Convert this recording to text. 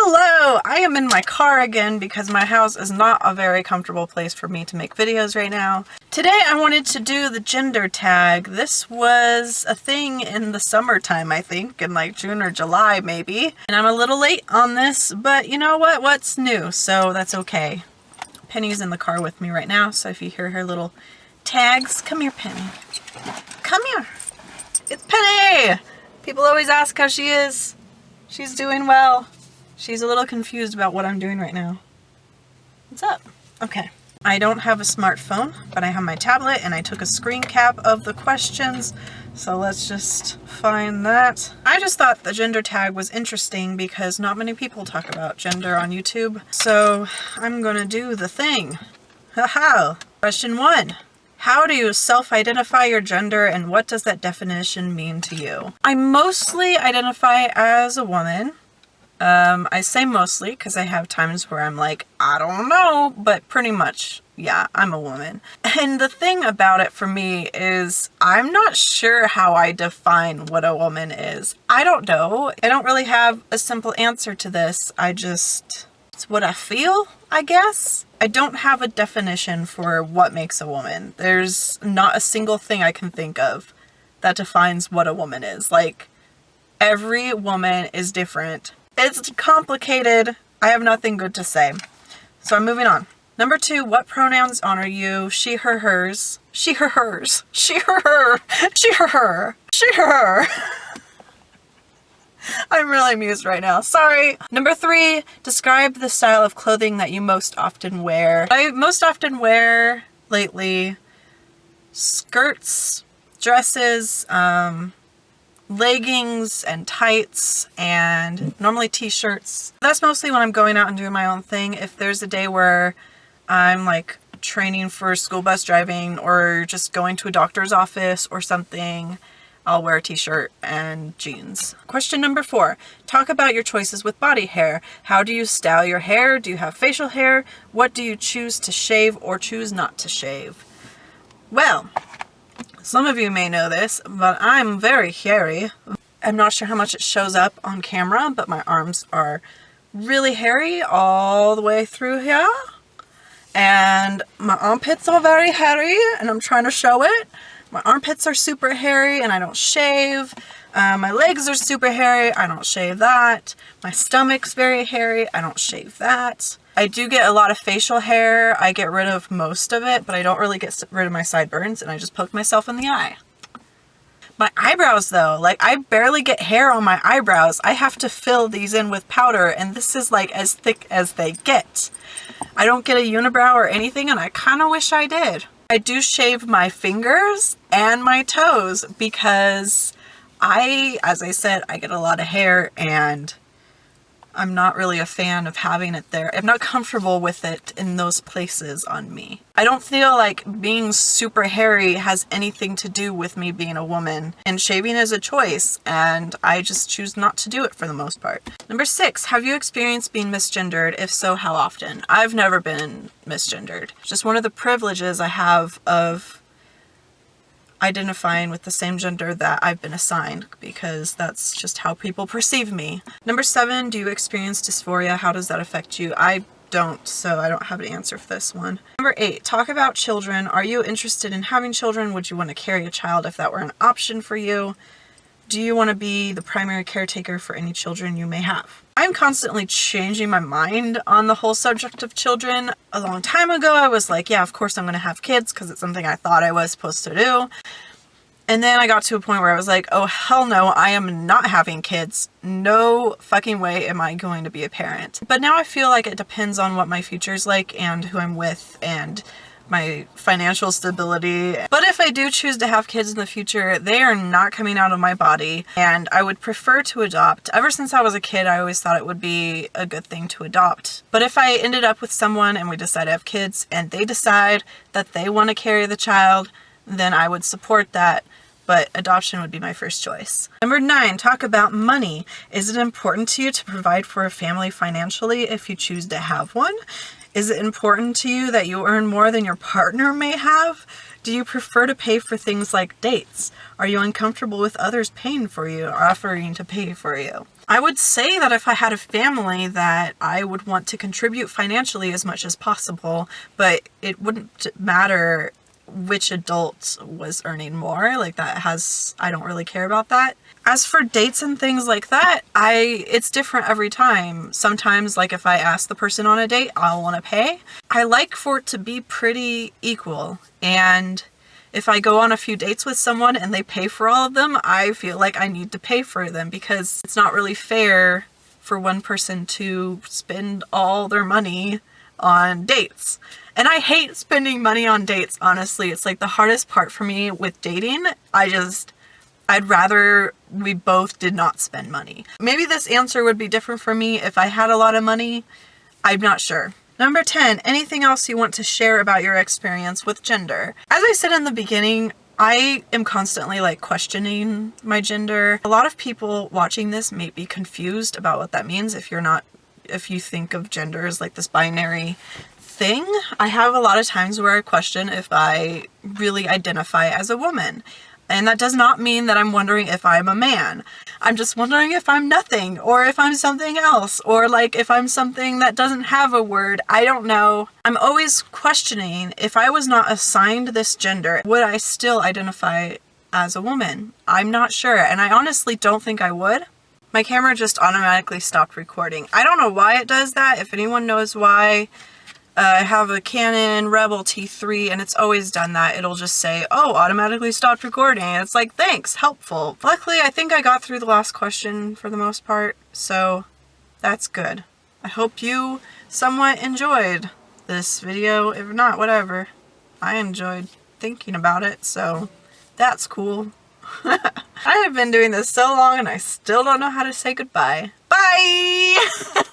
Hello! I am in my car again because my house is not a very comfortable place for me to make videos right now. Today I wanted to do the gender tag. This was a thing in the summertime, I think, in like June or July maybe. And I'm a little late on this, but you know what? What's new? So that's okay. Penny's in the car with me right now, so if you hear her little tags, come here, Penny. Come here. It's Penny! People always ask how she is. She's doing well. She's a little confused about what I'm doing right now. What's up? Okay. I don't have a smartphone, but I have my tablet and I took a screen cap of the questions. So let's just find that. I just thought the gender tag was interesting because not many people talk about gender on YouTube. So I'm gonna do the thing. Haha. Question 1. How do you self-identify your gender and what does that definition mean to you? I mostly identify as a woman. I say mostly because I have times where I'm like, I don't know, but pretty much, yeah, I'm a woman. And the thing about it for me is I'm not sure how I define what a woman is. I don't know. I don't really have a simple answer to this. It's what I feel, I guess. I don't have a definition for what makes a woman. There's not a single thing I can think of that defines what a woman is. Like, every woman is different. It's complicated. I have nothing good to say. So I'm moving on. Number 2, what pronouns honor you? She, her, hers. She, her, hers. She, her, her. She, her, her. She, her, her. I'm really amused right now. Sorry. Number 3, describe the style of clothing that you most often wear. I most often wear lately skirts, dresses, leggings and tights, and normally t-shirts. That's mostly when I'm going out and doing my own thing. If there's a day where I'm like training for school bus driving or just going to a doctor's office or something, I'll wear a t-shirt and jeans. Question number 4. Talk about your choices with body hair. How do you style your hair? Do you have facial hair? What do you choose to shave or choose not to shave? Well, some of you may know this, but I'm very hairy. I'm not sure how much it shows up on camera, but my arms are really hairy all the way through here. And my armpits are very hairy, and I'm trying to show it. My armpits are super hairy, and I don't shave. My legs are super hairy. I don't shave that. My stomach's very hairy. I don't shave that. I do get a lot of facial hair. I get rid of most of it, but I don't really get rid of my sideburns, and I just poke myself in the eye. My eyebrows though, like I barely get hair on my eyebrows. I have to fill these in with powder, and this is like as thick as they get. I don't get a unibrow or anything, and I kind of wish I did. I do shave my fingers and my toes because as I said, I get a lot of hair and I'm not really a fan of having it there. I'm not comfortable with it in those places on me. I don't feel like being super hairy has anything to do with me being a woman. And shaving is a choice, and I just choose not to do it for the most part. Number 6, have you experienced being misgendered? If so, how often? I've never been misgendered. It's just one of the privileges I have of identifying with the same gender that I've been assigned, because that's just how people perceive me. Number 7, do you experience dysphoria? How does that affect you? I don't, so I don't have an answer for this one. Number 8, talk about children. Are you interested in having children? Would you want to carry a child if that were an option for you? Do you want to be the primary caretaker for any children you may have? I'm constantly changing my mind on the whole subject of children. A long time ago, I was like, yeah, of course I'm going to have kids because it's something I thought I was supposed to do. And then I got to a point where I was like, oh, hell no, I am not having kids. No fucking way am I going to be a parent. But now I feel like it depends on what my future's like and who I'm with and my financial stability. But if I do choose to have kids in the future, they are not coming out of my body, and I would prefer to adopt. Ever since I was a kid, I always thought it would be a good thing to adopt. But if I ended up with someone and we decide to have kids and they decide that they want to carry the child, then I would support that. But adoption would be my first choice. Number 9, talk about money. Is it important to you to provide for a family financially if you choose to have one? Is it important to you that you earn more than your partner may have? Do you prefer to pay for things like dates? Are you uncomfortable with others paying for you or offering to pay for you? I would say that if I had a family that I would want to contribute financially as much as possible, but it wouldn't matter which adult was earning more. Like I don't really care about that. As for dates and things like that, it's different every time. Sometimes, like if I ask the person on a date, I'll want to pay. I like for it to be pretty equal, and if I go on a few dates with someone and they pay for all of them, I feel like I need to pay for them because it's not really fair for one person to spend all their money on dates. And I hate spending money on dates, honestly. It's like the hardest part for me with dating. I'd rather we both did not spend money. Maybe this answer would be different for me if I had a lot of money. I'm not sure. Number 10, anything else you want to share about your experience with gender? As I said in the beginning, I am constantly like questioning my gender. A lot of people watching this may be confused about what that means if you think of gender as like this binary thing. I have a lot of times where I question if I really identify as a woman. And that does not mean that I'm wondering if I'm a man. I'm just wondering if I'm nothing, or if I'm something else, or like if I'm something that doesn't have a word. I don't know. I'm always questioning, if I was not assigned this gender, would I still identify as a woman? I'm not sure, and I honestly don't think I would. My camera just automatically stopped recording. I don't know why it does that. If anyone knows why, I have a Canon Rebel T3 and it's always done that. It'll just say, oh, automatically stopped recording. And it's like, thanks, helpful. Luckily, I think I got through the last question for the most part, so that's good. I hope you somewhat enjoyed this video. If not, whatever. I enjoyed thinking about it, so that's cool. I have been doing this so long and I still don't know how to say goodbye. Bye!